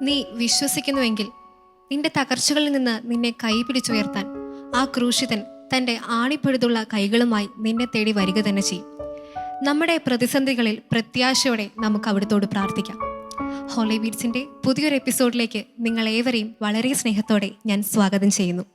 നീ വിശ്വസിക്കുന്നുവെങ്കിൽ നിന്റെ തകർച്ചകളിൽ നിന്ന് നിന്നെ കൈപിടിച്ചുയർത്താൻ ആ ക്രൂശിതൻ തൻ്റെ ആണിപ്പഴുതുള്ള കൈകളുമായി നിന്നെ തേടി വരിക തന്നെ ചെയ്യും. നമ്മുടെ പ്രതിസന്ധികളിൽ പ്രത്യാശയോടെ നമുക്ക് അവിടുത്തോട് പ്രാർത്ഥിക്കാം. ഹോളി ബീറ്റ്സിൻ്റെ പുതിയൊരു എപ്പിസോഡിലേക്ക് നിങ്ങളേവരെയും വളരെ സ്നേഹത്തോടെ ഞാൻ സ്വാഗതം ചെയ്യുന്നു.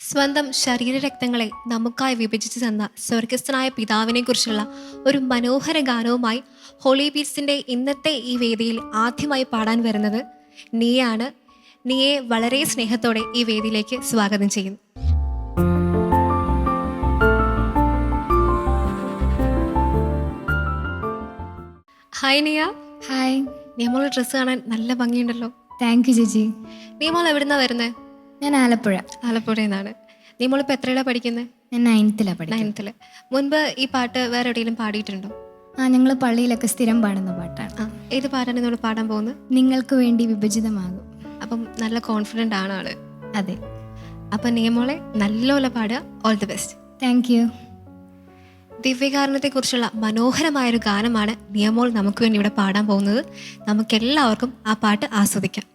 സ്വന്തം ശരീരരക്തങ്ങളെ നമുക്കായി വിഭജിച്ചു തന്ന സ്വർഗസ്ഥനായ പിതാവിനെ കുറിച്ചുള്ള ഒരു മനോഹര ഗാനവുമായി ഹോളി ബീറ്റ്സിൻ്റെ ഇന്നത്തെ ഈ വേദിയിൽ ആദ്യമായി പാടാൻ വരുന്നത് നീയാണ്. നീയെ വളരെ സ്നേഹത്തോടെ ഈ വേദിയിലേക്ക് സ്വാഗതം ചെയ്യുന്നു. ഹായ് നിയ. ഹായ്. നിയമോളെ ഡ്രസ്സ് കാണാൻ നല്ല ഭംഗിയുണ്ടല്ലോ. താങ്ക് യു ചേച്ചി. നിയമോൾ എവിടുന്നാ വരുന്നത്? ഞാൻ ആലപ്പുഴ. ആലപ്പുഴയിൽ നിന്നാണ്. നിയമോളിപ്പോൾ എത്രയിലാണ് പഠിക്കുന്നത്? ഞാൻ 9th പഠിക്കുന്നത്. 9th. മുൻപ് ഈ പാട്ട് വേറെ എവിടെയെങ്കിലും പാടിയിട്ടുണ്ടോ? ഞങ്ങൾ പള്ളിയിലൊക്കെ സ്ഥിരം പാടുന്ന പാട്ടാണ്. ഏത് പാട്ടാണ് നമ്മൾ പാടാൻ പോകുന്നത്? നിങ്ങൾക്ക് വേണ്ടി വിഭജിതമാകും. അപ്പം നല്ല കോൺഫിഡൻ്റ് ആണ് ആള്. അതെ. അപ്പം നിയമോളെ നല്ലപോലെ പാടുക. All the best. Thank you. ദിവ്യകാരുണ്യത്തെക്കുറിച്ചുള്ള മനോഹരമായൊരു ഗാനമാണ് നിയമോൾ നമുക്ക് വേണ്ടി ഇവിടെ പാടാൻ പോകുന്നത്. നമുക്കെല്ലാവർക്കും ആ പാട്ട് ആസ്വദിക്കാം.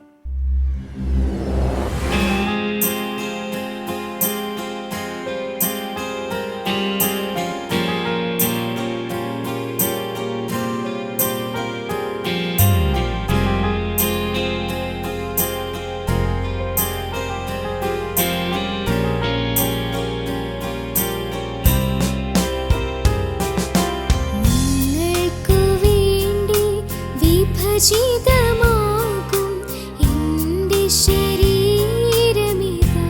വിഭജിതമാകും എൻ്റെ ശരീരമിതാ,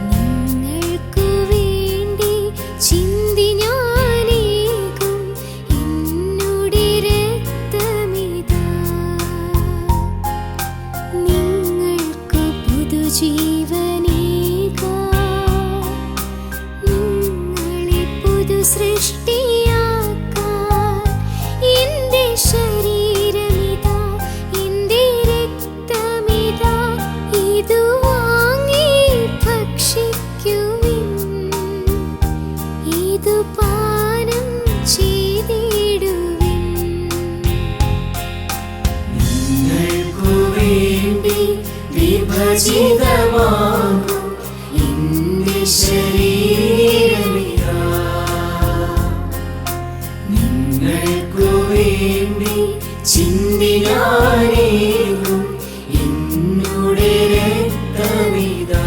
നിങ്ങൾക്കു വേണ്ടി ചിന്തി ഞാനേകും എന്നുടെ രക്തമിതാ, നിങ്ങൾക്ക് പുതുജീവനേകാൻ, നിങ്ങളെ പുതു സൃഷ്ടിയാക്കാൻ എന്റെ ശരീരമിതാ, എന്റെ രക്തമിതാ, ഇതു വാങ്ങി ഭക്ഷിക്കുവിൻ, ഇതു പാനം ചെയ്തിടുവിൻ. നിങ്ങൾക്കു വേണ്ടി വിഭജിതമാകും എന്റെ ശരീരമിതാ, നിങ്ങൾക്കു വേണ്ടി ചിന്തി ഞാനേകും എന്നുടെ രക്തമിതാ.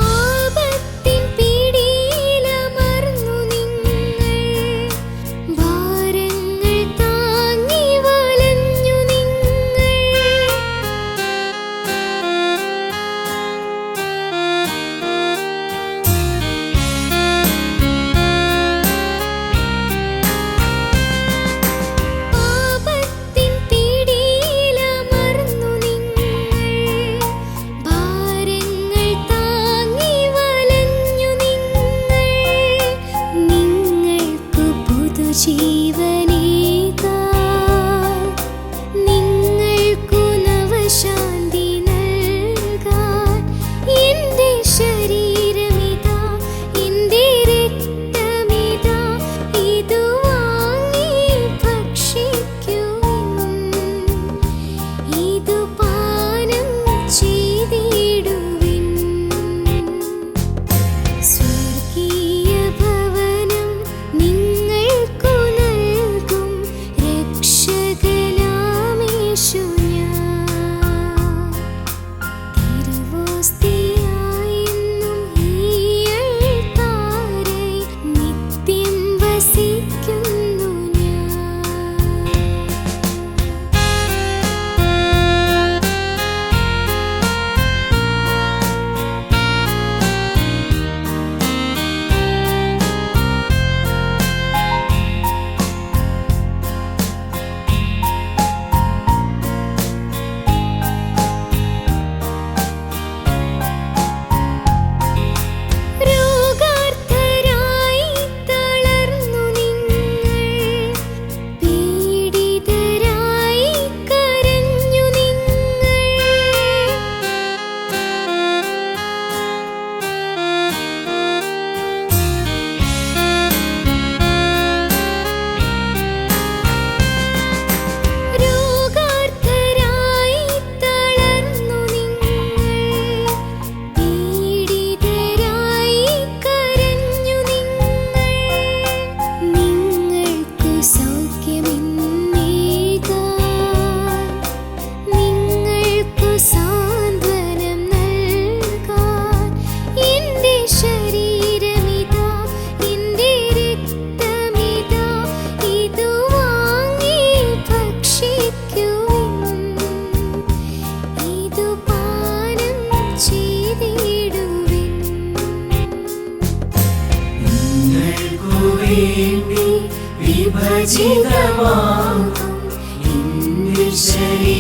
ആപത്തിൽ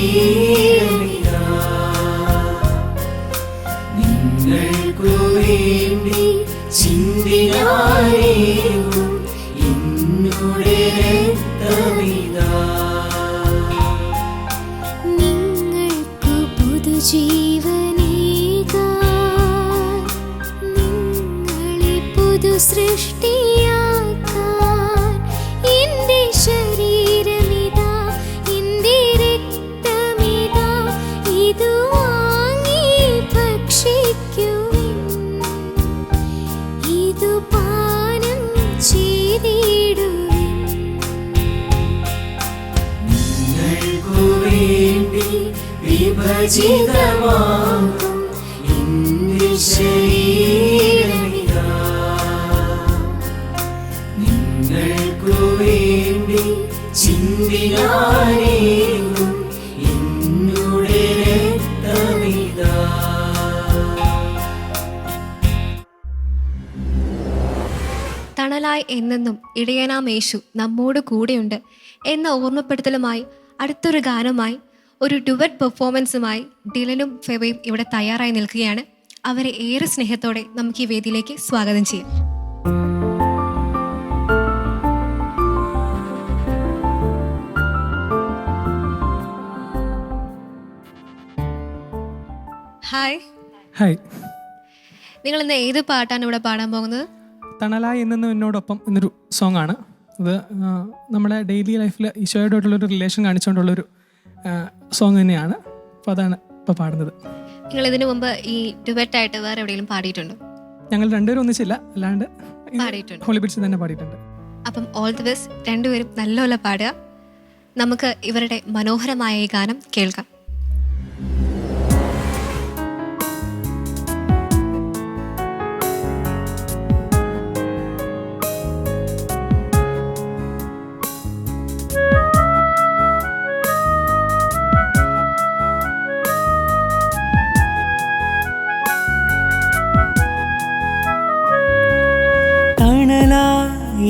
ശരീരമിതാ നിങ്ങൾക്കു വേണ്ടി ചിന്തിനാനേകും എന്നുടെ രക്തമിതാ നിങ്ങൾക്കു പുതുജീവനേകാൻ നിങ്ങളെ പുതു സൃഷ്ടിയാക്കാൻ എന്റെ ശരീരമിതാ എന്റെ രക്തമിതാ ഇതു വാങ്ങി ഭക്ഷിക്കുവിൻ ഇതു പാനം ചെയ്തിടുവിൻ നിങ്ങൾക്കു വേണ്ടി വിഭജിതമാകും എന്റെ ശരീരമിതാ നിങ്ങൾക്കു വേണ്ടി ചിന്തിനാനേകും എന്നുടെ രക്തമിതാ തണലായി എന്നെന്നും ഇടയനാം യേശു നമ്മോട് കൂടെയുണ്ട് എന്ന ഓർമ്മപ്പെടുത്തലുമായി അടുത്തൊരു ഗാനമായി ഒരു ഡുവറ്റ് പെർഫോമൻസുമായി ഡിലനും ഫെബയും ഇവിടെ തയ്യാറായി നിൽക്കുകയാണ്. അവരെ ഏറെ സ്നേഹത്തോടെ നമുക്ക് ഈ വേദിയിലേക്ക് സ്വാഗതം ചെയ്യാം. Hi, hi. നിങ്ങൾ ഇന്ന് ഏത് പാട്ടാണ് ഇവിടെ പാടാൻ പോകുന്നത്? തണലായി എന്നു എന്നോടൊപ്പം എന്നൊരു സോങ് ആണ് ഇത്. നമ്മുടെ ഡെയിലി ലൈഫിൽ ഈശോയോടായിട്ടുള്ളൊരു റിലേഷൻ കാണിച്ചുകൊണ്ടുള്ളൊരു സോങ് തന്നെയാണ്. അപ്പോൾ അതാണ് ഇപ്പോൾ പാടുന്നത്. നിങ്ങൾ ഇതിനു മുമ്പ് ഈ ഡുവറ്റായിട്ട് വേറെ എവിടെയെങ്കിലും പാടിയിട്ടുണ്ടോ? ഞങ്ങൾ രണ്ടുപേരും ഒന്നിച്ചില്ല, അല്ലാണ്ട് പാടിയിട്ടുണ്ട്. ഹോളി ബിറ്റ്സ് തന്നെ പാടിയിട്ടുണ്ട്. അപ്പം ഓൾ ദി ബെസ്റ്റ്, രണ്ടുപേരും നല്ലപോലെ പാടുക. നമുക്ക് ഇവരുടെ മനോഹരമായ ഈ ഗാനം കേൾക്കാം.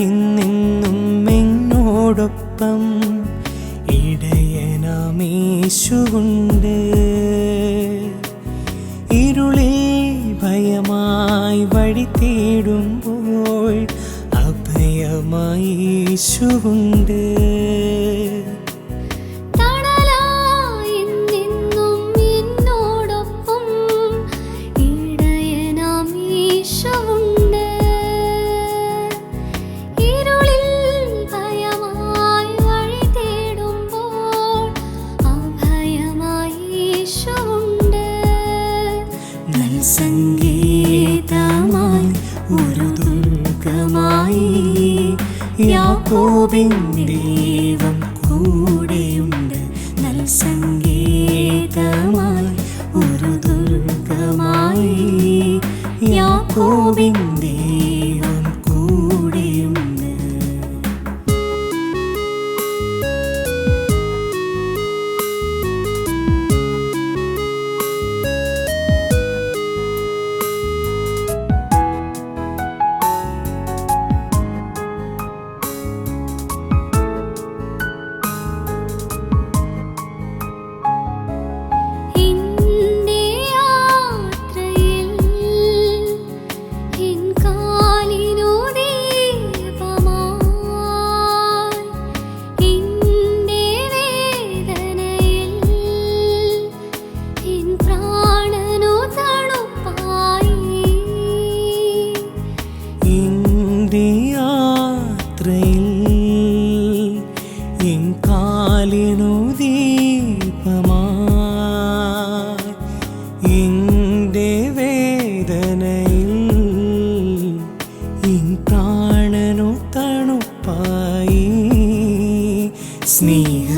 എന്നെന്നും എന്നോടൊപ്പം ഇടയനാമേശുവുണ്ട് ഇരുളിൽ ഭയമായി വഴി തേടുമ്പോൾ അഭയമായി യേശുവുണ്ട് സംഗീതമായി ഒരു ദുർഗമായി യാക്കോബിൻ ദൈവം കൂടെയുണ്ട്. നൽ സംഗീതമായി ഒരു ദുർഗമായി യാക്കോബിൻ ദൈവം കൂടെയുണ്ട്.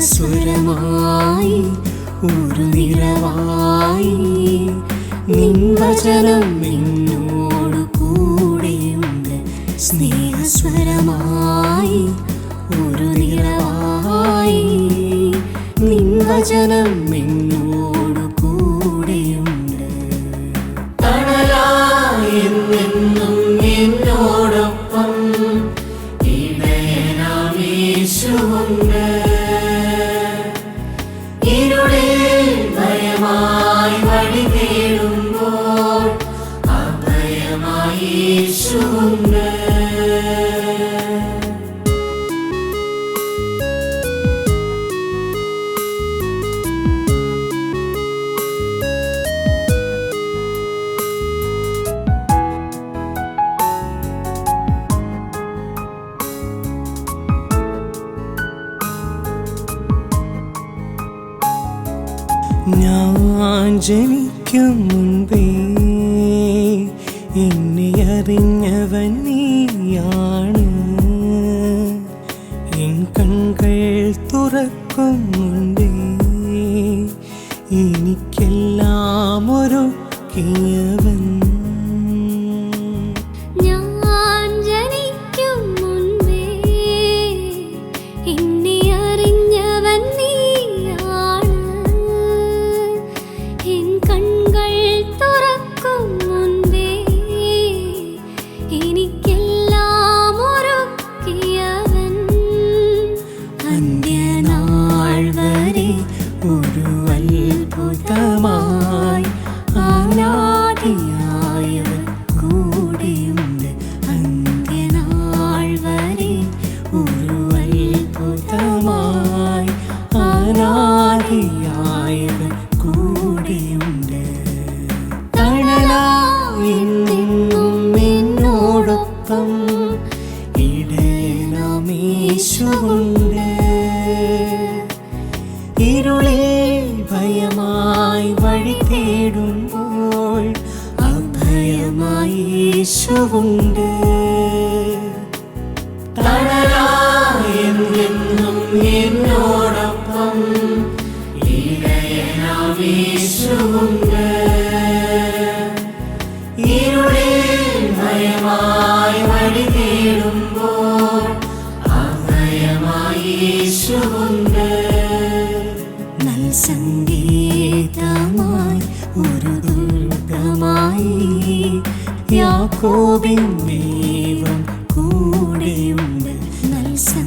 സ്നേഹസ്വരമായി ഒരു നിറവായി നിൻ വചനം എന്നോട് കൂടെയുണ്ട്. സ്നേഹസ്വരമായി ഒരു നിറവായി നിൻ വചനം എന്നോട് കൂടെയുണ്ട്. തണലായി എന്നെന്നും എന്നോടൊപ്പം ഇടയനാം യേശുവുണ്ട്. ഇരുളിൽ ഞാൻ ജനിക്കും മുൻപേ എന്നെ അറിഞ്ഞവൻ നീയാണ്. എൻ കൺകൾ തുറക്കും മുൻപേ എനിക്കെല്ലാം ഒരുക്കിയവൻ. ഞാൻ ജനിക്കും മുൻപേ എന്നെ അറിഞ്ഞവൻ നീയാണ്. എൻ കൺകൾ തുറക്കും മുൻപേ എനിക്കെല്ലാം ഒരുക്കിയവൻ. അന്ത്യനാൾ വരെ ഒരു അത്ഭുതമായി ആരാധിയായവൻ കൂടെയുണ്ട്. അന്ത്യനാൾ വരെ ഒരു അത്ഭുതമായി ആരാധിയായവൻ കൂടെയുണ്ട്. തണലായി എന്നെന്നും എന്നോടൊപ്പം ഇടയനാം യേശുവുണ്ട്. ഇരുളിൽ ഭയമായി വഴി തേടുമ്പോൾ അഭയമായി യേശുവുണ്ട്. തണലായി എന്നെന്നും എന്നോടൊപ്പം ഇടയനാം യേശുവുണ്ട്. ഇരുളിൽ ഭയമായി വഴി തേടുമ്പോൾ അഭയമായി യേശുവുണ്ട്. നൽസംഗീതമായി ഒരു ദുർഗമായി യാക്കോബിൻ ദൈവം കൂടെയുണ്ട്. നൽസംഗീതമായി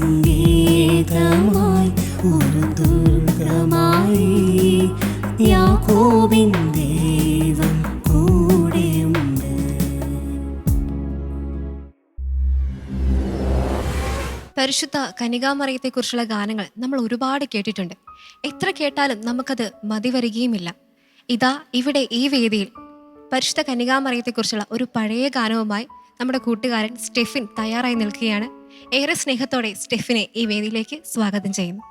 ഒരു ദുർഗമായി യാക്കോബിൻ ദൈവം കൂടെയുണ്ട്. പരിശുദ്ധ കന്യകാമറിയത്തെക്കുറിച്ചുള്ള ഗാനങ്ങൾ നമ്മൾ ഒരുപാട് കേട്ടിട്ടുണ്ട്. എത്ര കേട്ടാലും നമുക്കത് മതി വരികയുമില്ല. ഇതാ ഇവിടെ ഈ വേദിയിൽ പരിശുദ്ധ കന്യകാമറിയത്തെക്കുറിച്ചുള്ള ഒരു പഴയ ഗാനവുമായി നമ്മുടെ കൂട്ടുകാരൻ സ്റ്റെഫിൻ തയ്യാറായി നിൽക്കുകയാണ്. ഏറെ സ്നേഹത്തോടെ സ്റ്റെഫിനെ ഈ വേദിയിലേക്ക് സ്വാഗതം ചെയ്യുന്നു.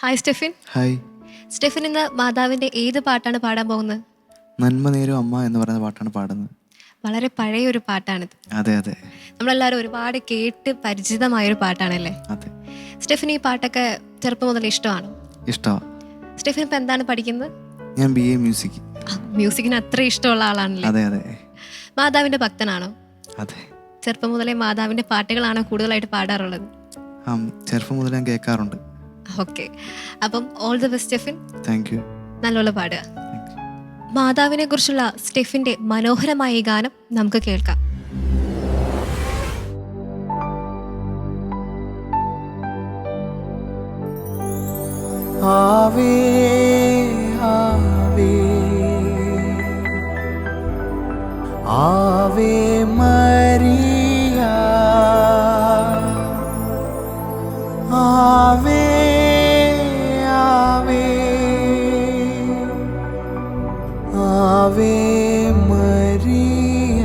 ഹായ് സ്റ്റെഫിൻ. ഹായ്. സ്റ്റെഫിൻ ഇന്ന് മാതാവിന്റെ ഏത് പാട്ടാണ് പാടാൻ പോകുന്നത്? നന്മ നേരും അമ്മ എന്ന് പറയുന്ന പാട്ടാണ് പാടുന്നത്. വളരെ പഴയ ഒരു പാട്ടാണിത്. അതെ അതെ നമ്മളെല്ലാവരും ഒരുപാട് കേട്ട് പരിചിതമായൊരു പാട്ടാണല്ലേ? അതെ. സ്റ്റെഫിന് ഈ പാട്ടൊക്കെ ചെറുപ്പം മുതൽ ഇഷ്ടമാണോ? ഇഷ്ടമാണ്. സ്റ്റെഫിൻ ഇപ്പം എന്താണ് പഠിക്കുന്നത്? ഞാൻ BA മ്യൂസിക്. മ്യൂസിക്കിന് അത്ര ഇഷ്ടമുള്ള ആളാണല്ലേ? അതെ അതെ മാതാവിന്റെ ഭക്തനാണോ? അതെ. ചെറുപ്പം മുതലേ മാതാവിന്റെ പാട്ടുകളാണോ കൂടുതലായിട്ട് പാടാറുള്ളത്? ചെറുപ്പം മുതൽ ഞാൻ കേൾക്കാറുണ്ട്. ഓക്കെ, അപ്പം all the best Stephin. Thank you. നല്ലോണം പാടുക. മാതാവിനെ കുറിച്ചുള്ള സ്റ്റെഫിന്റെ മനോഹരമായ ഈ ഗാനം നമുക്ക് കേൾക്കാം. ആവേ ആവേ ആവേ മരിയ ആവേ ആവേ ആവേ മരിയ.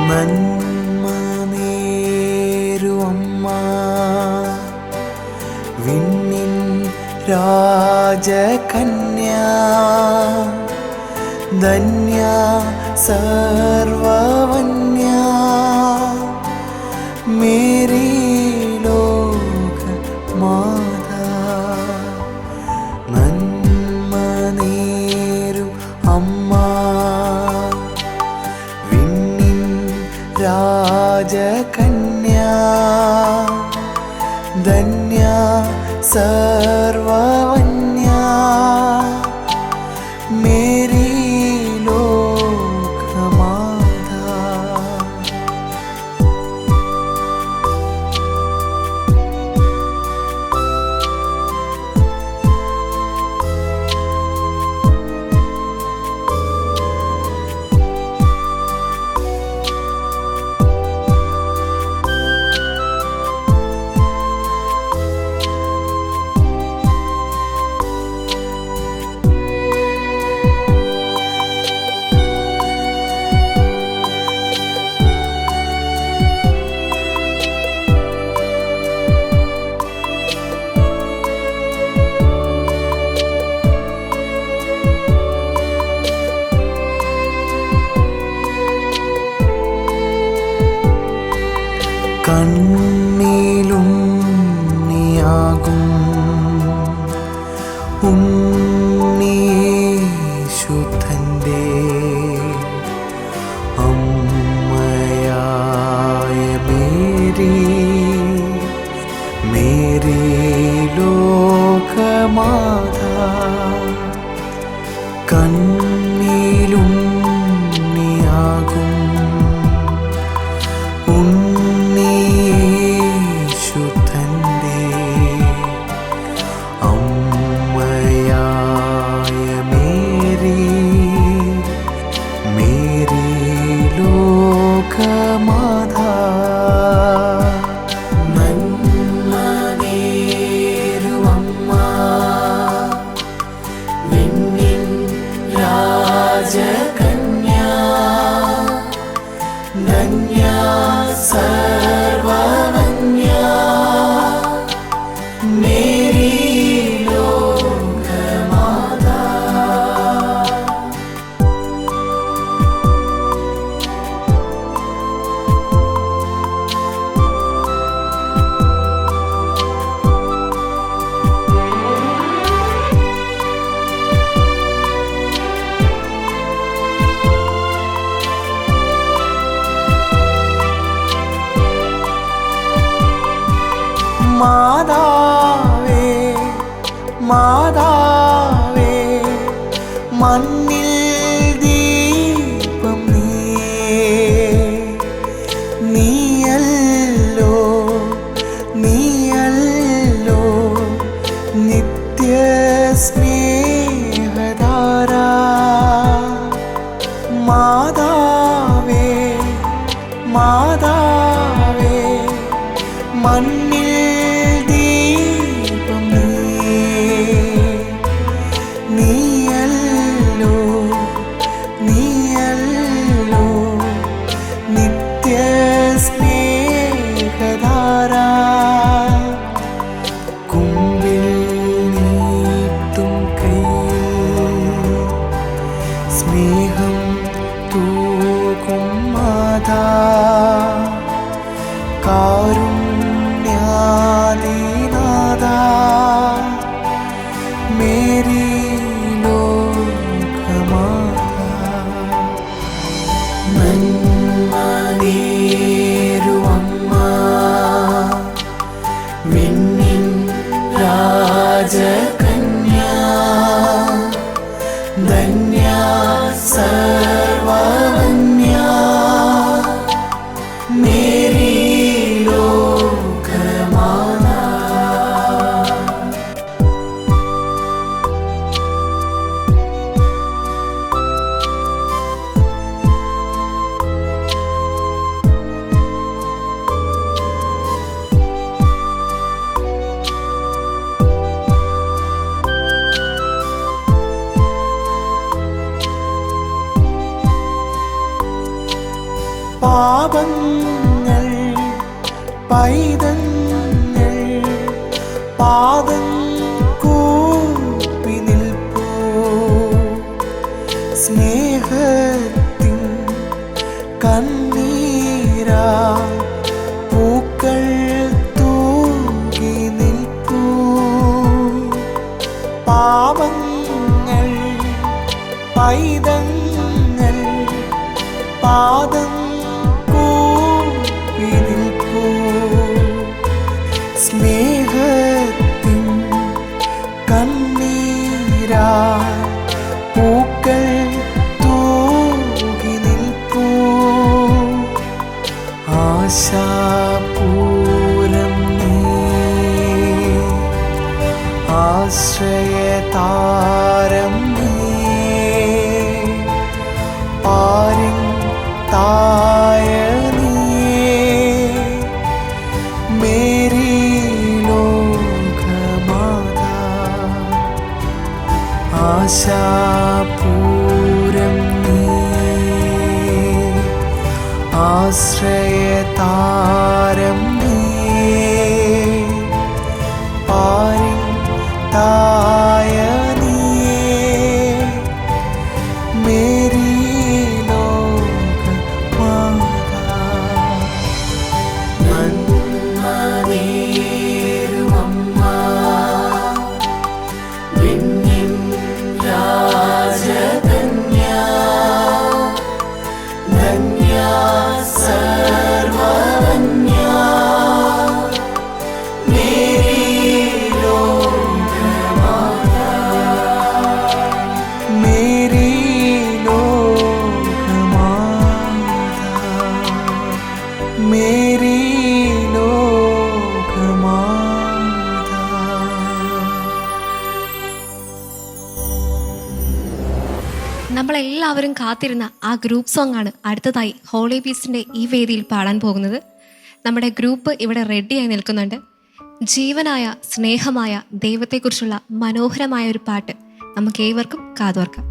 നന്മ നേരുവമ്മ വിണ്ണിൻ രാജകന്യാ ധന്യ സർവവന്യാ മേരി ലോക മാതാ. നന്മ നേരും അമ്മ വിണ്ണിൻ രാജകന്യാ ധന്യ സർവവന്യാ മേരി ലോകമാതാ. കണ്ണിലുണ്ണിയാകും ഉണ്ണീശുദ്ധൻ്റെ അമ്മയായ മേരി മേരി ലോകമാതാ കണ്ണിലുണ്ണിയാകും ഉണ്ണീശുദ്ധൻ്റെ അമ്മയായ മേരി മേരി ലോകമാതാ നന്മനേരുമമ്മ വിണ്ണിൻ രാജകന്യാ ധന്യാ സർവവന്യാ മേരി ലോകമാതാ മാതാവേ മാതാവേ മണ്ണിൽ ദീപം നീയല്ലോ നീയല്ലോ നിത്യ സ്നേഹധാര മാതാവേ മാതാവേ മണ്ണിൽ ദീപം നീയല്ലോ നീയല്ലോ നിത്യ സ്നേഹധാര കുമ്പിൽ നീട്ടും കൈയിൽ സ്നേഹം തൂകും മാതാ കാരുണ്യാദിനാഥാ മേരി ലോകമാതാ നന്മനേരുമമ്മ വിണ്ണിൻ രാജകന്യാ ധന്യാ സർവവന്യാ മേരി ലോകമാതാ പാപങ്ങൾ പൈതങ്ങൾ പാദം കൂപ്പി നിൽപ്പൂ സ്നേഹത്തിൻ കണ്ണീരാ പൂക്കൾ തൂകി നിൽപ്പൂ പാപങ്ങൾ പൈതങ്ങൾ പാദം സ്നേഹത്തിൻ കണ്ണീരാ പൂക്കൾ തൂകി നിൽപ്പൂ ആശാപൂരം നീ ആശ്രയതാരം നീ പാരിൻ തായ മേരി ലോകമാതാ ആശാപൂരം നീ ആശ്രയതാരം നീ പാരിൻ തായ നീ മേരി ലോകമാതാ मेरी लोकमाता। നമ്മളെല്ലാവരും കാത്തിരുന്ന ആ ഗ്രൂപ്പ് സോങ് ആണ് അടുത്തതായി ഹോളി പീസിൻ്റെ ഈ വേദിയിൽ പാടാൻ പോകുന്നത്. നമ്മുടെ ഗ്രൂപ്പ് ഇവിടെ റെഡിയായി നിൽക്കുന്നുണ്ട്. ജീവനായ സ്നേഹമായ ദൈവത്തെക്കുറിച്ചുള്ള മനോഹരമായ ഒരു പാട്ട് നമുക്ക് ഏവർക്കും കാതോർക്കാം.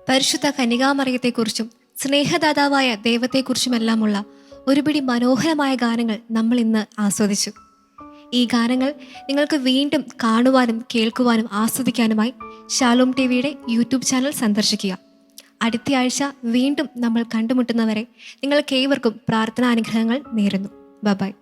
പരിശുദ്ധ കന്യകാമറിയത്തെക്കുറിച്ചും സ്നേഹദാതാവായ ദൈവത്തെക്കുറിച്ചുമെല്ലാമുള്ള ഒരുപിടി മനോഹരമായ ഗാനങ്ങൾ നമ്മൾ ഇന്ന് ആസ്വദിച്ചു. ഈ ഗാനങ്ങൾ നിങ്ങൾക്ക് വീണ്ടും കാണുവാനും കേൾക്കുവാനും ആസ്വദിക്കാനുമായി ഷാലോം ടിവിയുടെ യൂട്യൂബ് ചാനൽ സന്ദർശിക്കുക. അടുത്ത ആഴ്ച വീണ്ടും നമ്മൾ കണ്ടുമുട്ടുന്നവരെ നിങ്ങൾക്കേവർക്കും പ്രാർത്ഥനാനുഗ്രഹങ്ങൾ നേരുന്നു. ബൈ.